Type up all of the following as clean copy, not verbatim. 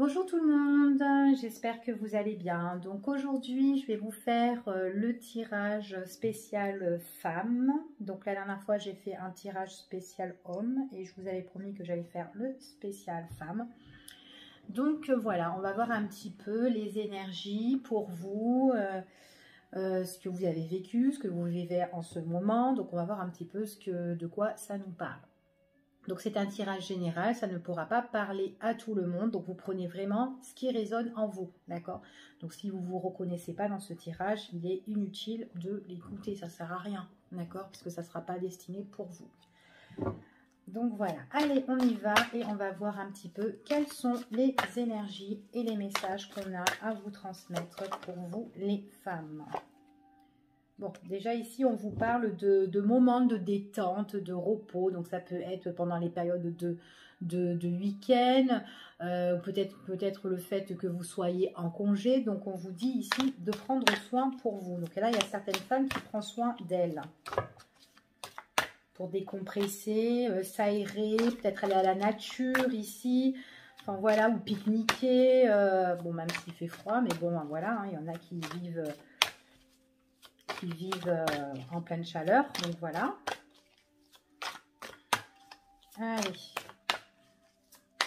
Bonjour tout le monde, j'espère que vous allez bien. Donc aujourd'hui, je vais vous faire le tirage spécial femme. Donc la dernière fois, j'ai fait un tirage spécial homme et je vous avais promis que j'allais faire le spécial femme. Donc voilà, on va voir un petit peu les énergies pour vous, ce que vous avez vécu, ce que vous vivez en ce moment. Donc on va voir un petit peu de quoi ça nous parle. Donc c'est un tirage général, ça ne pourra pas parler à tout le monde. Donc vous prenez vraiment ce qui résonne en vous, d'accord? Donc si vous ne vous reconnaissez pas dans ce tirage, il est inutile de l'écouter, ça ne sert à rien, d'accord? Parce que ça ne sera pas destiné pour vous. Donc voilà, allez, on y va et on va voir un petit peu quelles sont les énergies et les messages qu'on a à vous transmettre pour vous les femmes. Bon, déjà ici, on vous parle de moments de détente, de repos. Donc, ça peut être pendant les périodes de week-end, peut-être le fait que vous soyez en congé. Donc, on vous dit ici de prendre soin pour vous. Donc là, il y a certaines femmes qui prennent soin d'elles. Pour décompresser, s'aérer, peut-être aller à la nature ici. Enfin, voilà, ou pique-niquer. Bon, même s'il fait froid, mais bon, voilà, hein, il y en a qui vivent en pleine chaleur, donc voilà. Allez,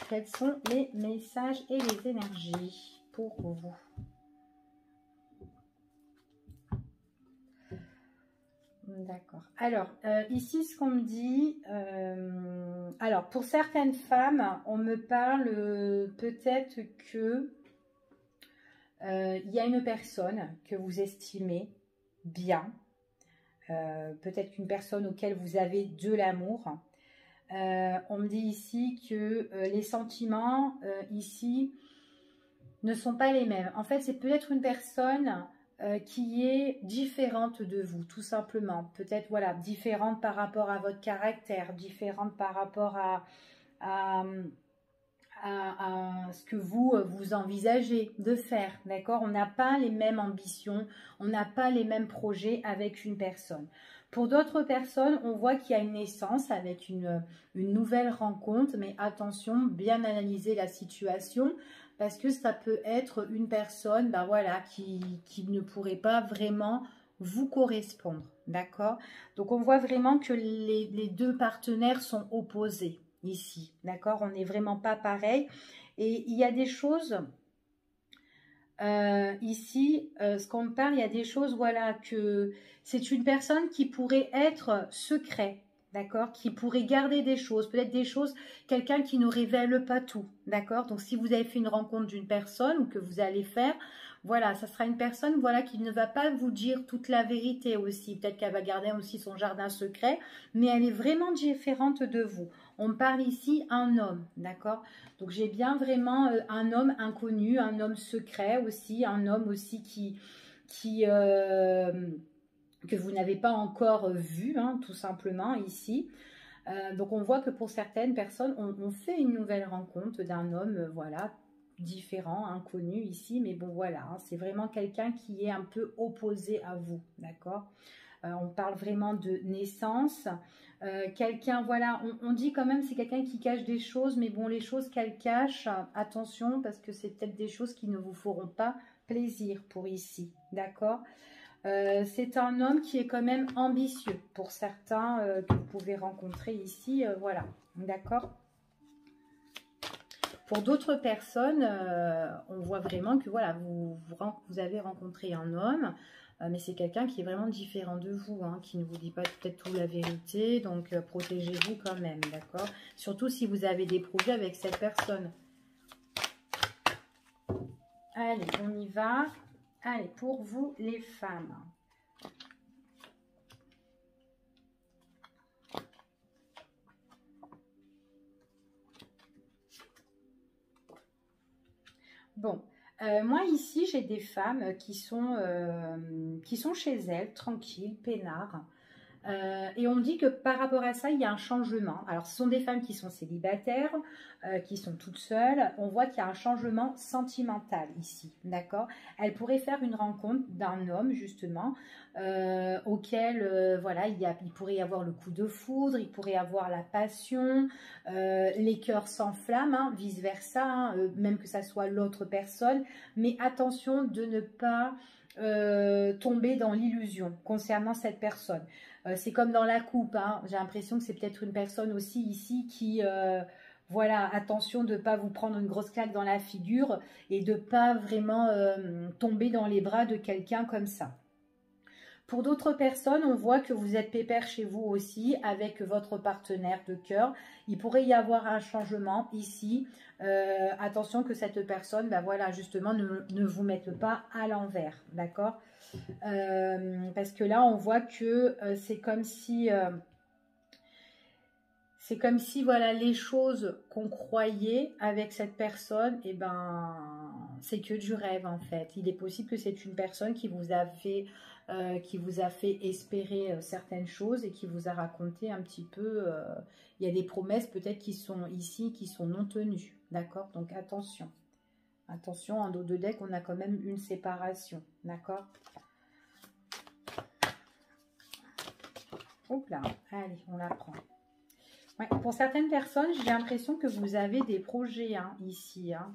quels sont les messages et les énergies pour vous? D'accord. Alors, ici, ce qu'on me dit, alors, pour certaines femmes, on me parle peut-être que il y a une personne que vous estimez bien, peut-être une personne auquel vous avez de l'amour. On me dit ici que les sentiments ici ne sont pas les mêmes. En fait, c'est peut-être une personne qui est différente de vous, tout simplement. Peut-être, voilà, différente par rapport à votre caractère, différente par rapport à ce que vous envisagez de faire, d'accord? On n'a pas les mêmes ambitions, on n'a pas les mêmes projets avec une personne. Pour d'autres personnes, on voit qu'il y a une naissance avec une nouvelle rencontre, mais attention, bien analyser la situation, parce que ça peut être une personne, ben voilà, qui ne pourrait pas vraiment vous correspondre, d'accord? Donc, on voit vraiment que les deux partenaires sont opposés ici, d'accord? On n'est vraiment pas pareil. Et il y a des choses, ici, ce qu'on me parle, il y a des choses, voilà, que c'est une personne qui pourrait être secret, d'accord? Qui pourrait garder des choses, peut-être des choses, quelqu'un qui ne révèle pas tout, d'accord? Donc, si vous avez fait une rencontre d'une personne ou que vous allez faire, voilà, ça sera une personne, voilà, qui ne va pas vous dire toute la vérité aussi. Peut-être qu'elle va garder aussi son jardin secret, mais elle est vraiment différente de vous. On me parle ici un homme, d'accord? Donc, j'ai bien vraiment un homme inconnu, un homme secret aussi, un homme aussi que vous n'avez pas encore vu, hein, tout simplement ici. Donc, on voit que pour certaines personnes, on fait une nouvelle rencontre d'un homme, voilà, différent, inconnu ici. Mais bon, voilà, hein, c'est vraiment quelqu'un qui est un peu opposé à vous, d'accord? On parle vraiment de naissance. Quelqu'un, voilà, on dit quand même c'est quelqu'un qui cache des choses, mais bon, les choses qu'elle cache, attention, parce que c'est peut-être des choses qui ne vous feront pas plaisir pour ici, d'accord? C'est un homme qui est quand même ambitieux pour certains que vous pouvez rencontrer ici, voilà, d'accord? Pour d'autres personnes, on voit vraiment que voilà, vous avez rencontré un homme, mais c'est quelqu'un qui est vraiment différent de vous, hein, qui ne vous dit pas peut-être toute la vérité, donc protégez-vous quand même, d'accord? Surtout si vous avez des projets avec cette personne. Allez, on y va. Allez, pour vous les femmes. Bon, moi ici, j'ai des femmes qui sont chez elles, tranquilles, peinards. Et on dit que par rapport à ça, il y a un changement. Alors, ce sont des femmes qui sont célibataires, qui sont toutes seules. On voit qu'il y a un changement sentimental ici, d'accord? Elle pourrait faire une rencontre d'un homme, justement, auquel, voilà, il pourrait y avoir le coup de foudre, il pourrait y avoir la passion, les cœurs s'enflamment, hein, vice-versa, hein, même que ça soit l'autre personne. Mais attention de ne pas tomber dans l'illusion concernant cette personne. C'est comme dans la coupe, hein. J'ai l'impression que c'est peut-être une personne aussi ici qui, voilà, attention de ne pas vous prendre une grosse claque dans la figure et de ne pas vraiment tomber dans les bras de quelqu'un comme ça. Pour d'autres personnes, on voit que vous êtes pépère chez vous aussi avec votre partenaire de cœur. Il pourrait y avoir un changement ici. Attention que cette personne, ben voilà, justement, ne vous mette pas à l'envers, d'accord? Parce que là, on voit que c'est comme si... voilà, les choses qu'on croyait avec cette personne, et ben, c'est que du rêve en fait. Il est possible que c'est une personne qui vous a fait espérer certaines choses et qui vous a raconté un petit peu. Il y a des promesses peut-être qui sont ici, qui sont non tenues, d'accord? Donc attention, attention. En dos de deck, on a quand même une séparation, d'accord? Hop là, allez, on la prend. Ouais, pour certaines personnes, j'ai l'impression que vous avez des projets hein, ici. Hein.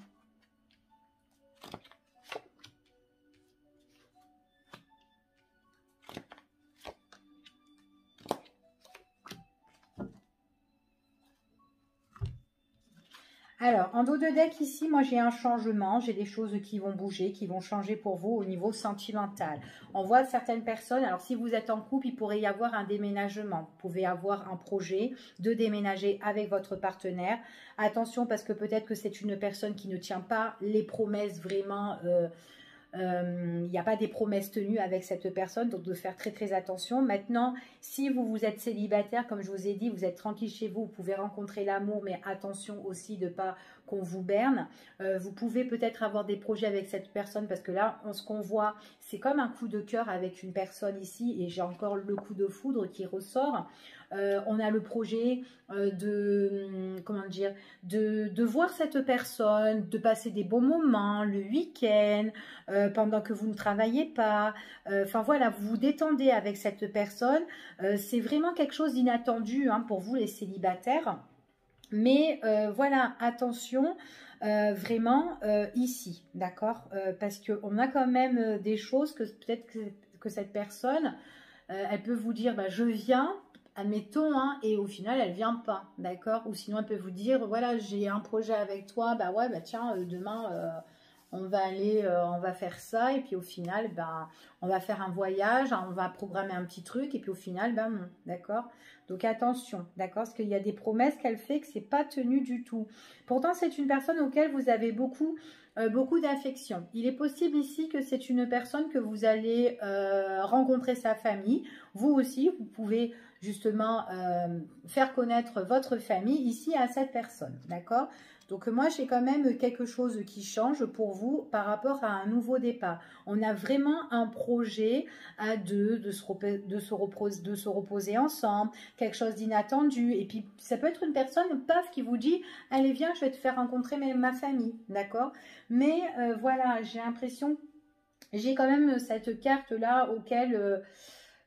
Alors, en dos de deck ici, moi j'ai un changement, j'ai des choses qui vont bouger, qui vont changer pour vous au niveau sentimental. On voit certaines personnes, alors si vous êtes en couple, il pourrait y avoir un déménagement. Vous pouvez avoir un projet de déménager avec votre partenaire. Attention parce que peut-être que c'est une personne qui ne tient pas les promesses vraiment... il n'y a pas des promesses tenues avec cette personne, donc de faire très très attention. Maintenant, si vous êtes célibataire, comme je vous ai dit, vous êtes tranquille chez vous, vous pouvez rencontrer l'amour, mais attention aussi de ne pas qu'on vous berne. Vous pouvez peut-être avoir des projets avec cette personne, parce que là, ce qu'on voit, c'est comme un coup de cœur avec une personne ici, et j'ai encore le coup de foudre qui ressort. On a le projet comment dire, de voir cette personne, de passer des bons moments, le week-end, pendant que vous ne travaillez pas. Enfin voilà, vous vous détendez avec cette personne. C'est vraiment quelque chose d'inattendu hein, pour vous les célibataires. Mais voilà, attention vraiment ici, d'accord? Parce qu'on a quand même des choses que peut-être que cette personne, elle peut vous dire, bah, je viens, admettons, hein, et au final, elle vient pas, d'accord? Ou sinon, elle peut vous dire, voilà, j'ai un projet avec toi, bah ouais, bah tiens, demain, on va aller, on va faire ça, et puis au final, ben, on va faire un voyage, hein, on va programmer un petit truc, et puis au final, ben non, d'accord? Donc attention, d'accord? Parce qu'il y a des promesses qu'elle fait que c'est pas tenu du tout. Pourtant, c'est une personne auquel vous avez beaucoup d'affection. Il est possible ici que c'est une personne que vous allez rencontrer sa famille. Vous aussi, vous pouvez justement faire connaître votre famille ici à cette personne, d'accord? Donc moi, j'ai quand même quelque chose qui change pour vous par rapport à un nouveau départ. On a vraiment un projet à deux, de se reposer ensemble, quelque chose d'inattendu. Et puis, ça peut être une personne, paf, qui vous dit, allez, viens, je vais te faire rencontrer ma famille, d'accord? Mais voilà, j'ai l'impression, j'ai quand même cette carte-là auquel...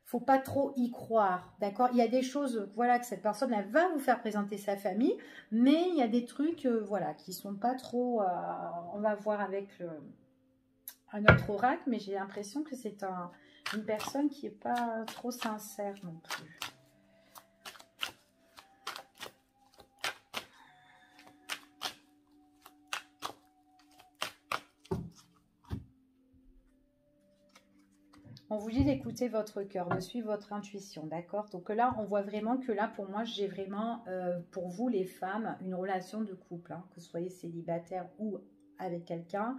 faut pas trop y croire, d'accord? Il y a des choses, voilà, que cette personne, elle va vous faire présenter sa famille, mais il y a des trucs, voilà, qui sont pas trop... on va voir avec un autre oracle, mais j'ai l'impression que c'est une personne qui est pas trop sincère non plus. On vous dit d'écouter votre cœur, de suivre votre intuition, d'accord? Donc là, on voit vraiment que là, pour moi, j'ai vraiment, pour vous les femmes, une relation de couple, hein, que vous soyez célibataire ou avec quelqu'un.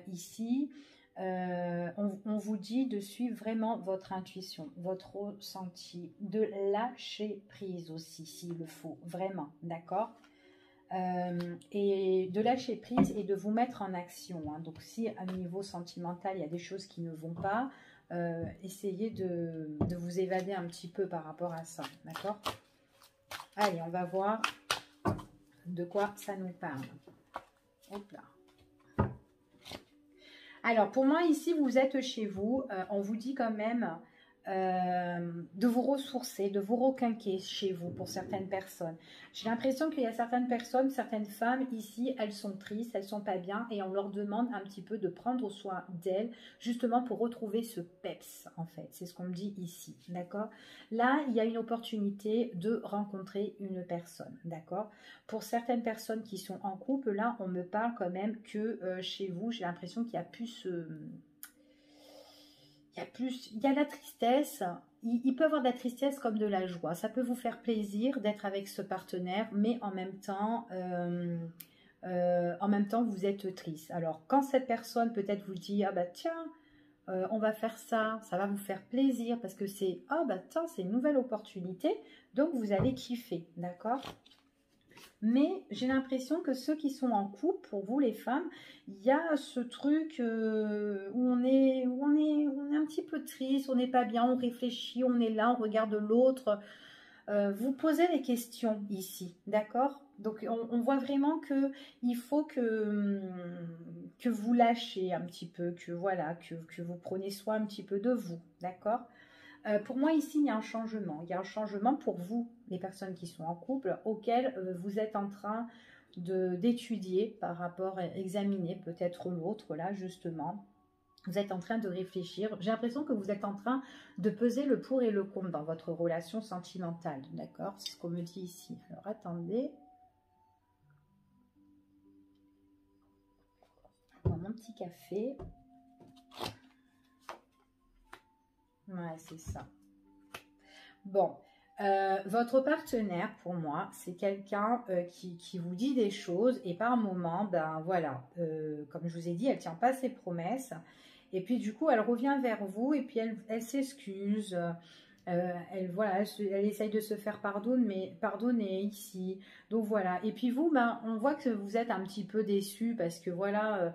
Ici, on vous dit de suivre vraiment votre intuition, votre ressenti, de lâcher prise aussi, s'il le faut, vraiment, d'accord? Et de lâcher prise et de vous mettre en action. Hein. Donc si à niveau sentimental, il y a des choses qui ne vont pas, essayez de vous évader un petit peu par rapport à ça, d'accord? Allez, on va voir de quoi ça nous parle. Hop là. Alors, pour moi, ici, vous êtes chez vous. On vous dit quand même de vous ressourcer, de vous requinquer chez vous pour certaines personnes. J'ai l'impression qu'il y a certaines personnes, certaines femmes ici, elles sont tristes, elles sont pas bien et on leur demande un petit peu de prendre soin d'elles justement pour retrouver ce peps en fait. C'est ce qu'on me dit ici, d'accord? Là, il y a une opportunité de rencontrer une personne, d'accord? Pour certaines personnes qui sont en couple, là, on me parle quand même que chez vous, j'ai l'impression qu'il y a plus ce... il y a la tristesse, il peut y avoir de la tristesse comme de la joie. Ça peut vous faire plaisir d'être avec ce partenaire, mais en même temps, vous êtes triste. Alors, quand cette personne peut-être vous dit, ah bah tiens, on va faire ça, ça va vous faire plaisir parce que c'est, ah bah tiens, c'est une nouvelle opportunité, donc vous allez kiffer, d'accord? Mais j'ai l'impression que ceux qui sont en couple, pour vous les femmes, il y a ce truc où on est un petit peu triste, on n'est pas bien, on réfléchit, on est là, on regarde l'autre. Vous posez des questions ici, d'accord? Donc on voit vraiment que il faut que vous lâchez un petit peu, que voilà, que vous prenez soin un petit peu de vous, d'accord? Pour moi, ici, il y a un changement. Il y a un changement pour vous, les personnes qui sont en couple, auquel vous êtes en train d'étudier par rapport, examiner peut-être l'autre, là, justement. Vous êtes en train de réfléchir. J'ai l'impression que vous êtes en train de peser le pour et le contre dans votre relation sentimentale, d'accord? C'est ce qu'on me dit ici. Alors, attendez. Je prends mon petit café. Ouais, c'est ça. Bon, votre partenaire, pour moi, c'est quelqu'un qui vous dit des choses et par moment, ben voilà, comme je vous ai dit, elle ne tient pas ses promesses. Et puis du coup, elle revient vers vous et puis elle s'excuse. Voilà, elle essaye de se faire pardonner ici. Donc voilà. Et puis vous, ben, on voit que vous êtes un petit peu déçu parce que voilà,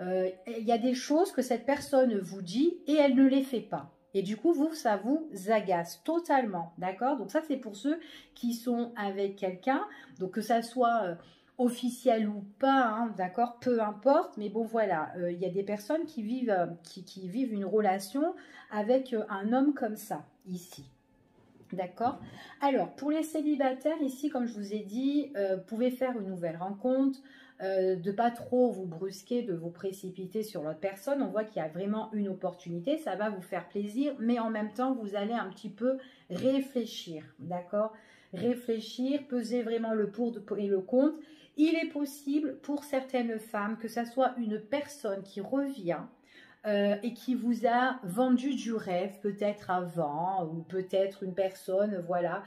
il y a des choses que cette personne vous dit et elle ne les fait pas. Et du coup, vous, ça vous agace totalement, d'accord? Donc ça, c'est pour ceux qui sont avec quelqu'un, donc que ça soit officiel ou pas, hein, d'accord? Peu importe, mais bon, voilà, il y a des personnes qui vivent, qui vivent une relation avec un homme comme ça, ici. D'accord? Alors, pour les célibataires, ici, comme je vous ai dit, vous pouvez faire une nouvelle rencontre, de pas trop vous brusquer, de vous précipiter sur l'autre personne. On voit qu'il y a vraiment une opportunité, ça va vous faire plaisir, mais en même temps, vous allez un petit peu réfléchir, d'accord? Réfléchir, peser vraiment le pour et le contre. Il est possible pour certaines femmes que ça soit une personne qui revient, et qui vous a vendu du rêve peut-être avant, ou peut-être une personne, voilà,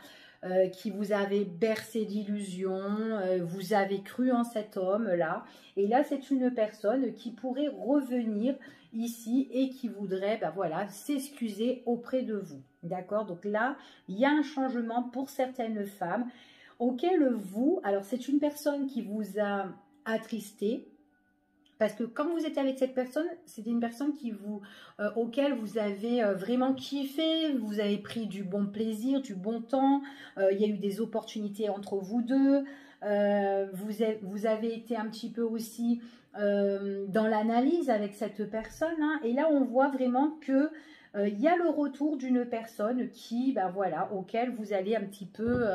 qui vous avait bercé d'illusions, vous avez cru en cet homme-là, et là c'est une personne qui pourrait revenir ici et qui voudrait, ben voilà, s'excuser auprès de vous, d'accord? Donc là, il y a un changement pour certaines femmes, auquel vous, alors c'est une personne qui vous a attristé, parce que quand vous êtes avec cette personne, c'était une personne auquel vous avez vraiment kiffé, vous avez pris du bon plaisir, du bon temps, il y a eu des opportunités entre vous deux, vous avez été un petit peu aussi dans l'analyse avec cette personne, hein, et là on voit vraiment que il y a le retour d'une personne qui, ben voilà, auquel vous allez un petit peu...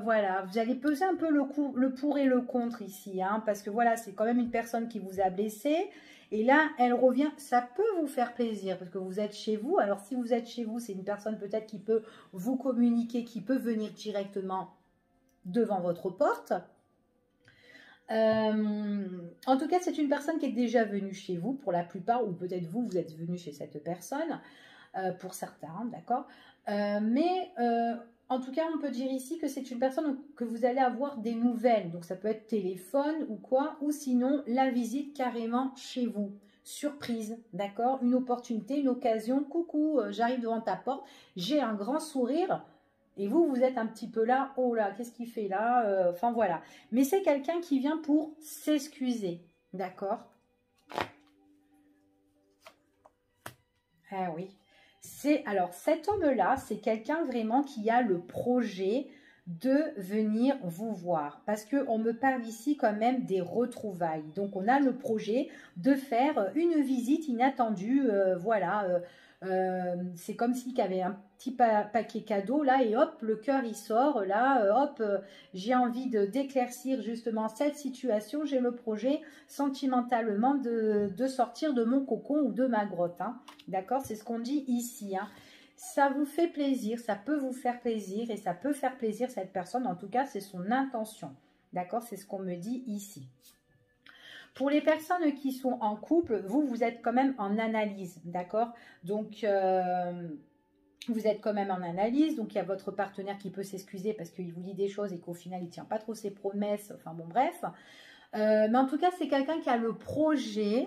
voilà, vous allez peser un peu le pour et le contre ici, hein, parce que voilà, c'est quand même une personne qui vous a blessé, et là, elle revient, ça peut vous faire plaisir, parce que vous êtes chez vous, alors si vous êtes chez vous, c'est une personne peut-être qui peut vous communiquer, qui peut venir directement devant votre porte. En tout cas, c'est une personne qui est déjà venue chez vous, pour la plupart, ou peut-être vous êtes venu chez cette personne, pour certains, d'accord, en tout cas, on peut dire ici que c'est une personne que vous allez avoir des nouvelles. Donc, ça peut être téléphone ou quoi. Ou sinon, la visite carrément chez vous. Surprise, d'accord? Une opportunité, une occasion. Coucou, j'arrive devant ta porte. J'ai un grand sourire. Et vous, vous êtes un petit peu là. Oh là, qu'est-ce qu'il fait là? Enfin, voilà. Mais c'est quelqu'un qui vient pour s'excuser. D'accord? Ah oui. Alors cet homme-là, c'est quelqu'un vraiment qui a le projet de venir vous voir. Parce qu'on me parle ici quand même des retrouvailles. Donc on a le projet de faire une visite inattendue. Voilà. C'est comme s'il y avait un petit paquet cadeau là et hop, le cœur il sort là, hop, j'ai envie d'éclaircir justement cette situation, j'ai le projet sentimentalement de sortir de mon cocon ou de ma grotte, hein. D'accord, c'est ce qu'on dit ici, hein. Ça vous fait plaisir, ça peut vous faire plaisir et ça peut faire plaisir cette personne, en tout cas c'est son intention, d'accord, c'est ce qu'on me dit ici. Pour les personnes qui sont en couple, vous êtes quand même en analyse, d'accord? Donc, vous êtes quand même en analyse. Donc, il y a votre partenaire qui peut s'excuser parce qu'il vous dit des choses et qu'au final, il ne tient pas trop ses promesses. Enfin, bon, bref. Mais en tout cas, c'est quelqu'un qui a le projet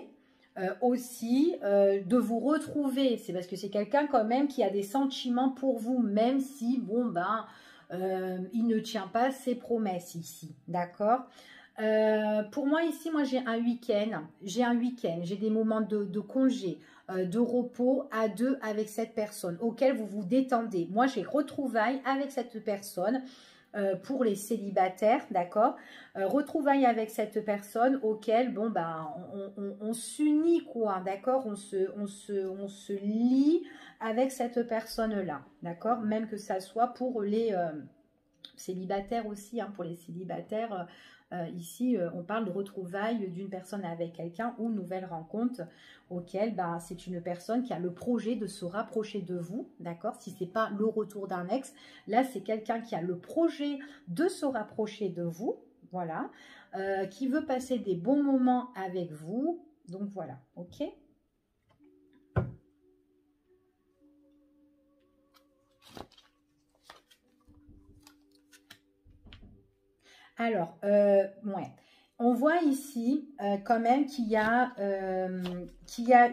aussi de vous retrouver. C'est parce que c'est quelqu'un quand même qui a des sentiments pour vous, même si, bon, ben, il ne tient pas ses promesses ici, d'accord? Pour moi ici, moi j'ai un week-end, j'ai des moments de congé, de repos à deux avec cette personne auquel vous vous détendez. Moi j'ai retrouvailles avec cette personne pour les célibataires, d'accord, retrouvailles avec cette personne auquel, bon ben, on s'unit quoi, d'accord, on se lie avec cette personne-là, d'accord, même que ça soit pour les célibataires aussi, hein, pour les célibataires. Ici, on parle de retrouvailles d'une personne avec quelqu'un ou nouvelle rencontre auquel ben, c'est une personne qui a le projet de se rapprocher de vous, d'accord? Si ce n'est pas le retour d'un ex, là, c'est quelqu'un qui a le projet de se rapprocher de vous, voilà, qui veut passer des bons moments avec vous. Donc, voilà, ok? Alors, ouais. On voit ici quand même qu'il y a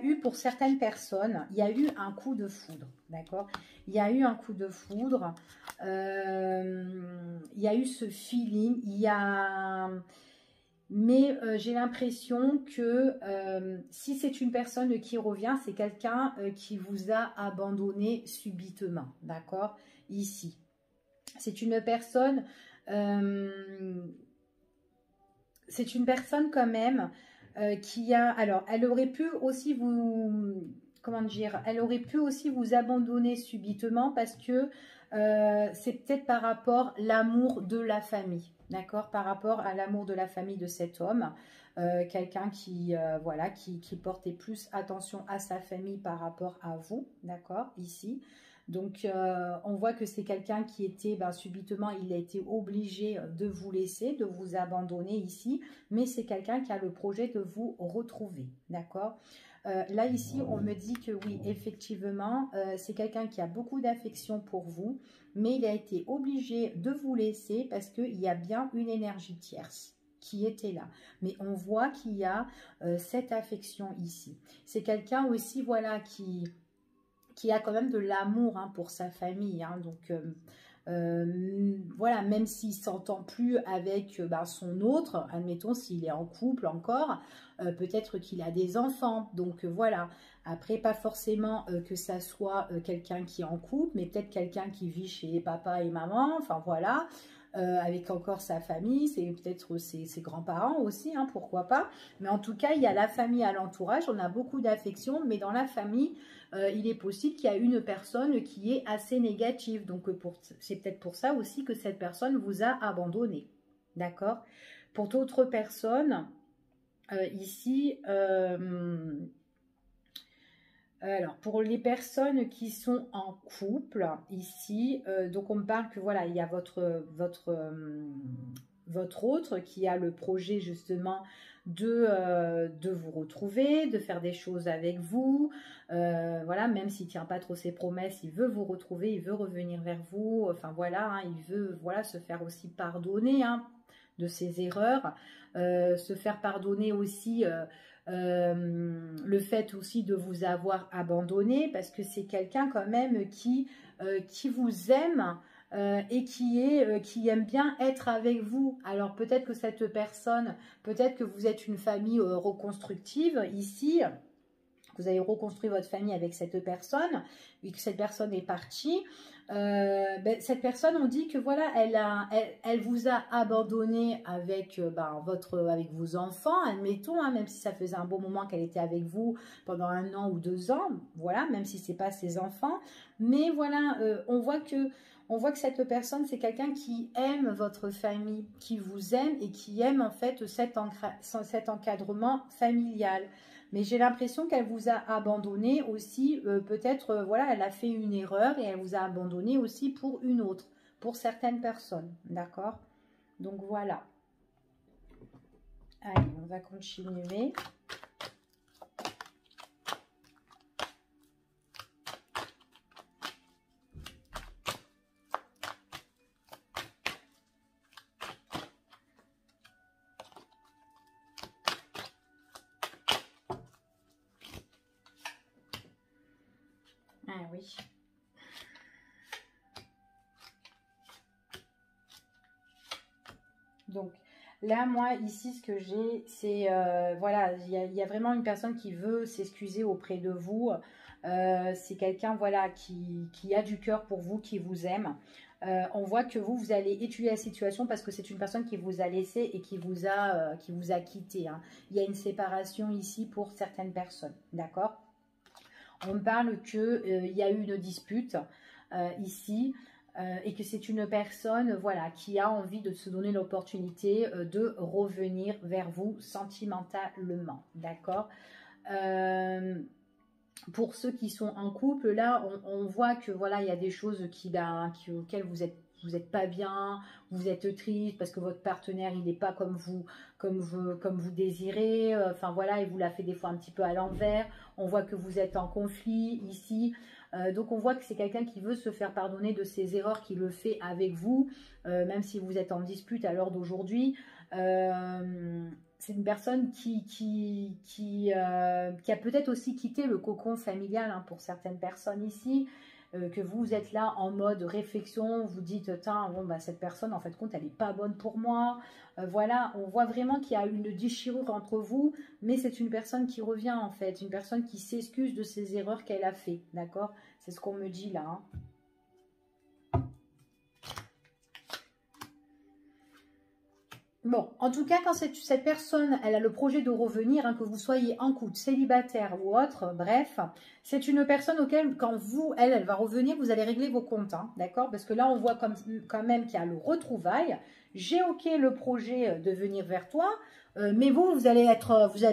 eu pour certaines personnes, il y a eu un coup de foudre, d'accord? Il y a eu un coup de foudre, il y a eu ce feeling, mais j'ai l'impression que si c'est une personne qui revient, c'est quelqu'un qui vous a abandonné subitement, d'accord? Ici. C'est une personne... c'est une personne quand même qui a... Alors, elle aurait pu aussi vous... Comment dire? Elle aurait pu aussi vous abandonner subitement parce que c'est peut-être par rapport à l'amour de la famille. D'accord? Par rapport à l'amour de la famille de cet homme. Quelqu'un qui, voilà, qui portait plus attention à sa famille par rapport à vous. D'accord? Ici. Donc, on voit que c'est quelqu'un qui était, ben, subitement, il a été obligé de vous laisser, de vous abandonner ici, mais c'est quelqu'un qui a le projet de vous retrouver, d'accord? Là, ici, on me dit que oui, effectivement, c'est quelqu'un qui a beaucoup d'affection pour vous, mais il a été obligé de vous laisser parce qu'il y a bien une énergie tierce qui était là. Mais on voit qu'il y a cette affection ici. C'est quelqu'un aussi, voilà, qui a quand même de l'amour hein, pour sa famille. Hein, donc, voilà, même s'il ne s'entend plus avec ben, son autre, admettons s'il est en couple encore, peut-être qu'il a des enfants. Donc, voilà. Après, pas forcément que ça soit quelqu'un qui est en couple, mais peut-être quelqu'un qui vit chez papa et maman. Enfin, voilà. Avec encore sa famille, c'est peut-être ses grands-parents aussi, hein, pourquoi pas. Mais en tout cas, il y a la famille à l'entourage, on a beaucoup d'affection, mais dans la famille, il est possible qu'il y a une personne qui est assez négative. Donc, c'est peut-être pour ça aussi que cette personne vous a abandonné. D'accord? Pour d'autres personnes, ici... alors, pour les personnes qui sont en couple, ici, donc on me parle que voilà, il y a votre autre qui a le projet justement de vous retrouver, de faire des choses avec vous. Voilà, même s'il ne tient pas trop ses promesses, il veut vous retrouver, il veut revenir vers vous. Enfin voilà, hein, il veut voilà, se faire aussi pardonner hein, de ses erreurs, se faire pardonner aussi... le fait aussi de vous avoir abandonné parce que c'est quelqu'un quand même qui vous aime et qui aime bien être avec vous. Alors peut-être que cette personne, peut-être que vous êtes une famille reconstructive ici, vous avez reconstruit votre famille avec cette personne, et que cette personne est partie, cette personne, on dit que voilà, elle vous a abandonné avec, avec vos enfants, admettons, hein, même si ça faisait un bon moment qu'elle était avec vous pendant 1 an ou 2 ans, voilà, même si c'est pas ses enfants, mais voilà, on voit que cette personne, c'est quelqu'un qui aime votre famille, qui vous aime et qui aime en fait cet encadrement familial. Mais j'ai l'impression qu'elle vous a abandonné aussi, peut-être, voilà, elle a fait une erreur et elle vous a abandonné aussi pour une autre, pour certaines personnes, d'accord? Donc voilà. Allez, on va continuer. Ah oui. Donc là, moi, ici, ce que j'ai, c'est, voilà, il y a vraiment une personne qui veut s'excuser auprès de vous. C'est quelqu'un, voilà, qui a du cœur pour vous, qui vous aime. On voit que vous allez étudier la situation parce que c'est une personne qui vous a laissé et qui vous a quitté, hein. Il y a une séparation ici pour certaines personnes, d'accord? On me parle qu'il y a eu une dispute ici et que c'est une personne, voilà, qui a envie de se donner l'opportunité de revenir vers vous sentimentalement, d'accord? Pour ceux qui sont en couple, là, on voit que voilà, il y a des choses auxquelles vous êtes pas bien, vous êtes triste parce que votre partenaire il n'est pas comme vous désirez. Enfin voilà, il vous l'a fait des fois un petit peu à l'envers. On voit que vous êtes en conflit ici. Donc on voit que c'est quelqu'un qui veut se faire pardonner de ses erreurs, qui le fait avec vous, même si vous êtes en dispute à l'heure d'aujourd'hui. C'est une personne qui a peut-être aussi quitté le cocon familial, hein, pour certaines personnes ici, que vous êtes là en mode réflexion, vous dites, bon, bah, cette personne, en fait, compte, elle n'est pas bonne pour moi. Voilà, on voit vraiment qu'il y a une déchirure entre vous, mais c'est une personne qui revient, en fait, une personne qui s'excuse de ses erreurs qu'elle a fait, d'accord? C'est ce qu'on me dit là, hein. Bon, en tout cas, quand cette personne, elle a le projet de revenir, hein, que vous soyez en couple, célibataire ou autre, bref, c'est une personne auquel, quand elle va revenir, vous allez régler vos comptes, hein, d'accord? Parce que là, on voit quand même qu'il y a le retrouvaille. J'ai ok le projet de venir vers toi, mais vous allez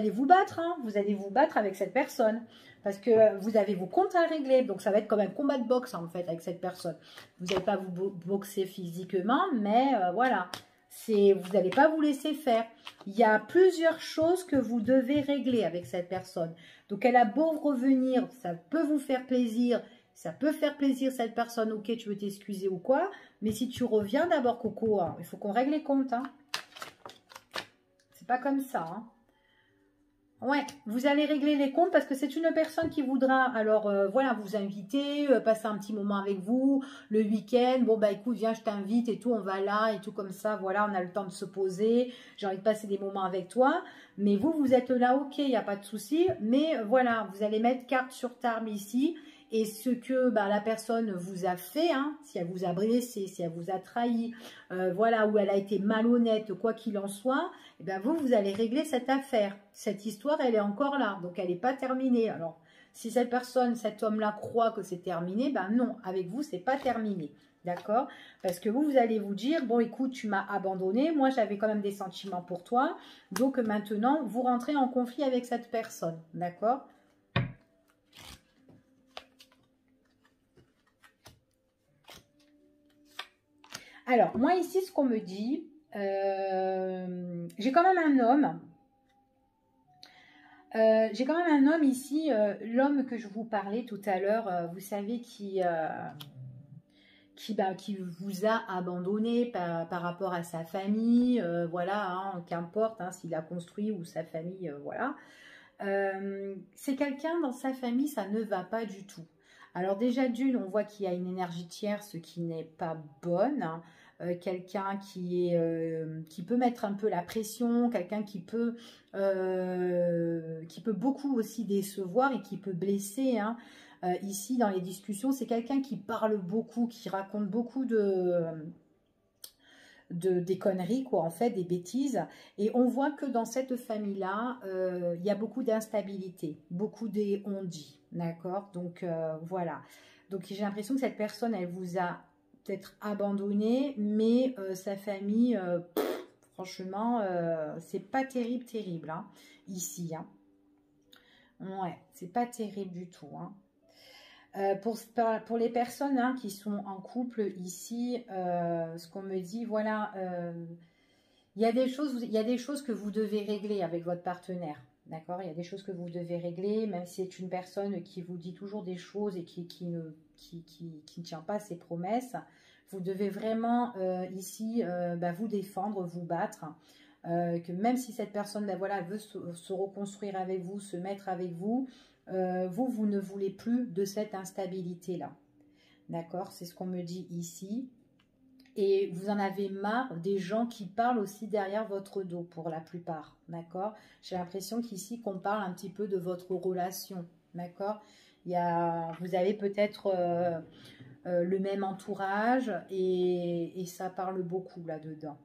vous battre, hein, vous allez vous battre avec cette personne. Parce que vous avez vos comptes à régler, donc ça va être comme un combat de boxe, en fait, avec cette personne. Vous n'allez pas vous boxer physiquement, mais voilà. Vous n'allez pas vous laisser faire. Il y a plusieurs choses que vous devez régler avec cette personne. Donc, elle a beau revenir, ça peut vous faire plaisir. Ça peut faire plaisir cette personne. Ok, tu veux t'excuser ou quoi. Mais si tu reviens d'abord, Coco, hein, il faut qu'on règle les comptes. Hein. C'est pas comme ça. Hein. Ouais, vous allez régler les comptes parce que c'est une personne qui voudra, alors voilà, vous inviter, passer un petit moment avec vous, le week-end, bon bah écoute, viens, je t'invite et tout, on va là et tout comme ça, voilà, on a le temps de se poser, j'ai envie de passer des moments avec toi, mais vous êtes là, ok, il n'y a pas de souci, mais voilà, vous allez mettre carte sur table ici, et ce que la personne vous a fait, hein, si elle vous a blessé, si elle vous a trahi, voilà, ou elle a été malhonnête, quoi qu'il en soit, eh bien vous allez régler cette affaire. Cette histoire, elle est encore là, donc elle n'est pas terminée. Alors, si cette personne, cet homme-là croit que c'est terminé, ben non, avec vous, c'est pas terminé. D'accord? Parce que vous allez vous dire, bon, écoute, tu m'as abandonné, moi, j'avais quand même des sentiments pour toi, donc maintenant, vous rentrez en conflit avec cette personne. D'accord? Alors, moi, ici, ce qu'on me dit, j'ai quand même un homme. J'ai quand même un homme ici, l'homme que je vous parlais tout à l'heure, vous savez, qui vous a abandonné par rapport à sa famille, voilà, hein, qu'importe hein, s'il a construit ou sa famille, voilà. C'est quelqu'un dans sa famille, ça ne va pas du tout. Alors déjà d'une, on voit qu'il y a une énergie tierce qui n'est pas bonne. quelqu'un qui peut mettre un peu la pression, quelqu'un qui peut beaucoup aussi décevoir et qui peut blesser, hein. Ici, dans les discussions, c'est quelqu'un qui parle beaucoup, qui raconte beaucoup des conneries, quoi, en fait, des bêtises. Et on voit que dans cette famille-là, il y a beaucoup d'instabilité, beaucoup des on-dit, d'accord? Donc, voilà. Donc, j'ai l'impression que cette personne, elle vous a peut-être abandonné, mais sa famille, franchement, c'est pas terrible, terrible, hein, ici, hein. Ouais, c'est pas terrible du tout, hein. Pour les personnes, hein, qui sont en couple ici, ce qu'on me dit, voilà, il y a des choses que vous devez régler avec votre partenaire, d'accord? Il y a des choses que vous devez régler, même si c'est une personne qui vous dit toujours des choses et qui ne tient pas ses promesses. Vous devez vraiment ici vous défendre, vous battre. Que même si cette personne, voilà, veut se reconstruire avec vous, se mettre avec vous, vous ne voulez plus de cette instabilité-là. D'accord? C'est ce qu'on me dit ici. Et vous en avez marre des gens qui parlent aussi derrière votre dos, pour la plupart. D'accord? J'ai l'impression qu'ici, qu'on parle un petit peu de votre relation. D'accord? Vous avez peut-être le même entourage et ça parle beaucoup là-dedans.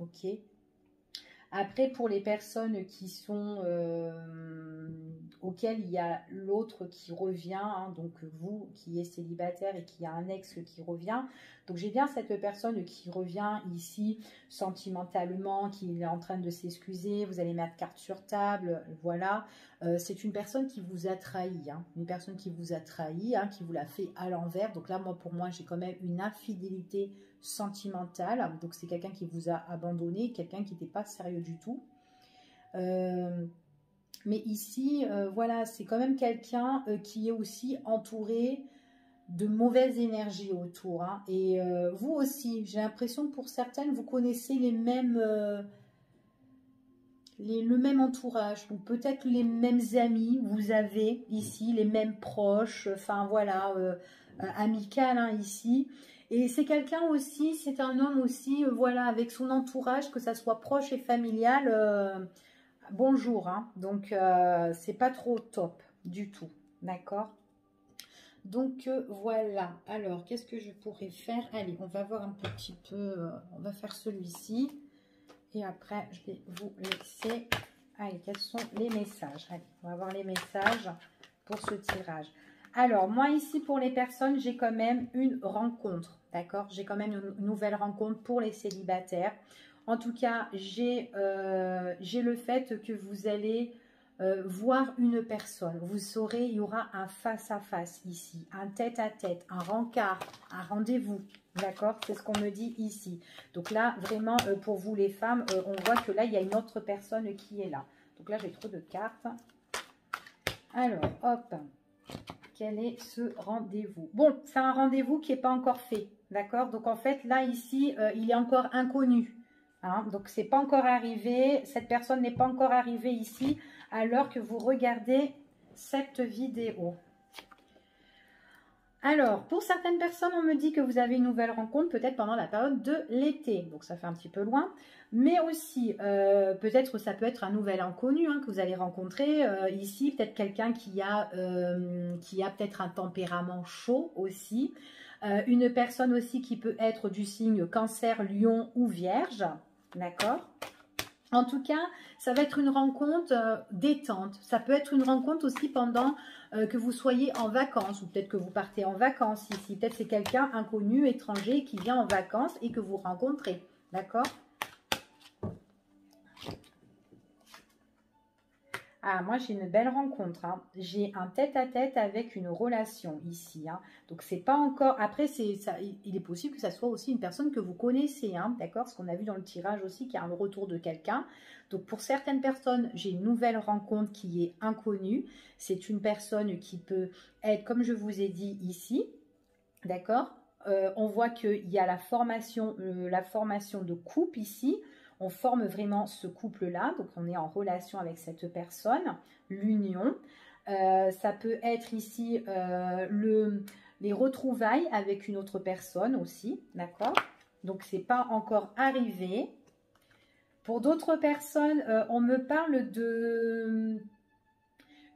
Ok? Après, pour les personnes qui sont auxquelles il y a l'autre qui revient, hein, donc vous qui êtes célibataire et qui a un ex qui revient, donc j'ai bien cette personne qui revient ici sentimentalement, qui est en train de s'excuser, vous allez mettre carte sur table, voilà. C'est une personne qui vous a trahi, hein, une personne qui vous a trahi, hein, qui vous l'a fait à l'envers. Donc là, pour moi, j'ai quand même une infidélité sentimentale. Donc c'est quelqu'un qui vous a abandonné, quelqu'un qui n'était pas sérieux du tout. Mais ici, voilà, c'est quand même quelqu'un qui est aussi entouré de mauvaises énergies autour, hein. Et vous aussi, j'ai l'impression que pour certaines, vous connaissez le même entourage, ou peut-être les mêmes amis, vous avez ici, les mêmes proches, enfin voilà, amical, hein, ici. Et c'est quelqu'un aussi, c'est un homme aussi, voilà, avec son entourage, que ça soit proche et familial, bonjour, hein. Donc c'est pas trop top du tout, d'accord? Donc voilà. Alors qu'est-ce que je pourrais faire? Allez, on va voir un petit peu, on va faire celui-ci et après je vais vous laisser. Allez, quels sont les messages? Allez, on va voir les messages pour ce tirage. Alors moi ici, pour les personnes, j'ai quand même une rencontre, d'accord? J'ai quand même une nouvelle rencontre pour les célibataires. En tout cas, j'ai le fait que vous allez voir une personne. Vous saurez, il y aura un face-à-face ici, un tête-à-tête, un rencard, un rendez-vous. D'accord? C'est ce qu'on me dit ici. Donc là, vraiment, pour vous les femmes, on voit que là, il y a une autre personne qui est là. Donc là, j'ai trop de cartes. Alors, hop. Quel est ce rendez-vous? Bon, c'est un rendez-vous qui n'est pas encore fait. D'accord? Donc en fait, là, ici, il est encore inconnu. Hein? Donc, c'est pas encore arrivé. Cette personne n'est pas encore arrivée ici à l'heure que vous regardez cette vidéo. Alors, pour certaines personnes, on me dit que vous avez une nouvelle rencontre peut-être pendant la période de l'été. Donc, ça fait un petit peu loin. Mais aussi, peut-être ça peut être un nouvel inconnu, hein, que vous allez rencontrer ici. Peut-être quelqu'un qui a peut-être un tempérament chaud aussi. Une personne aussi qui peut être du signe Cancer, Lion ou Vierge. D'accord ? En tout cas, ça va être une rencontre détente. Ça peut être une rencontre aussi pendant que vous soyez en vacances, ou peut-être que vous partez en vacances ici. Peut-être c'est quelqu'un inconnu, étranger, qui vient en vacances et que vous rencontrez. D'accord? Ah, moi, j'ai une belle rencontre, hein. J'ai un tête-à-tête avec une relation ici, hein. Donc, c'est pas encore... Après, il est possible que ça soit aussi une personne que vous connaissez, hein, d'accord? Ce qu'on a vu dans le tirage aussi, qu'il y a un retour de quelqu'un. Donc, pour certaines personnes, j'ai une nouvelle rencontre qui est inconnue. C'est une personne qui peut être, comme je vous ai dit ici, d'accord? On voit qu'il y a la formation de couple ici. On forme vraiment ce couple-là, donc on est en relation avec cette personne, l'union. Ça peut être ici les retrouvailles avec une autre personne aussi, d'accord? Donc, c'est pas encore arrivé. Pour d'autres personnes, on me parle de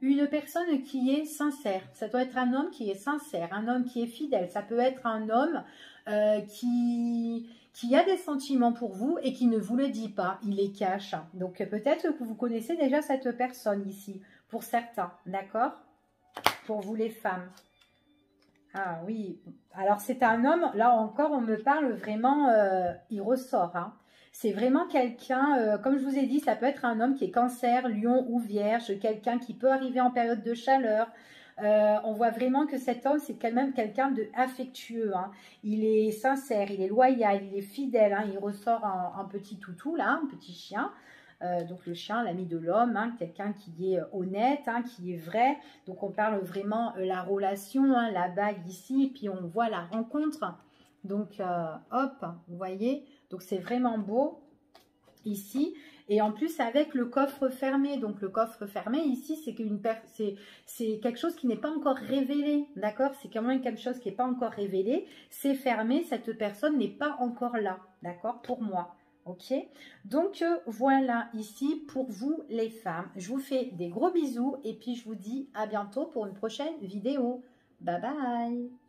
une personne qui est sincère. Ça doit être un homme qui est sincère, un homme qui est fidèle. Ça peut être un homme qui a des sentiments pour vous et qui ne vous le dit pas. Il les cache. Donc, peut-être que vous connaissez déjà cette personne ici, pour certains. D'accord? Pour vous les femmes. Ah oui. Alors, c'est un homme. Là encore, on me parle vraiment, il ressort, hein. C'est vraiment quelqu'un, comme je vous ai dit, ça peut être un homme qui est cancer, lion ou vierge, quelqu'un qui peut arriver en période de chaleur. On voit vraiment que cet homme, c'est quand même quelqu'un de affectueux, hein. Il est sincère, il est loyal, il est fidèle, hein. Il ressort un petit toutou, là, un petit chien. Donc le chien, l'ami de l'homme, hein, quelqu'un qui est honnête, hein, qui est vrai. Donc on parle vraiment la relation, hein, la bague ici, puis on voit la rencontre. Donc hop, vous voyez. Donc, c'est vraiment beau ici. Et en plus, avec le coffre fermé. Donc, le coffre fermé ici, c'est quelque chose qui n'est pas encore révélé. D'accord? C'est quand même quelque chose qui n'est pas encore révélé. C'est fermé. Cette personne n'est pas encore là. D'accord? Pour moi. Ok? Donc, voilà ici pour vous les femmes. Je vous fais des gros bisous. Et puis, je vous dis à bientôt pour une prochaine vidéo. Bye bye!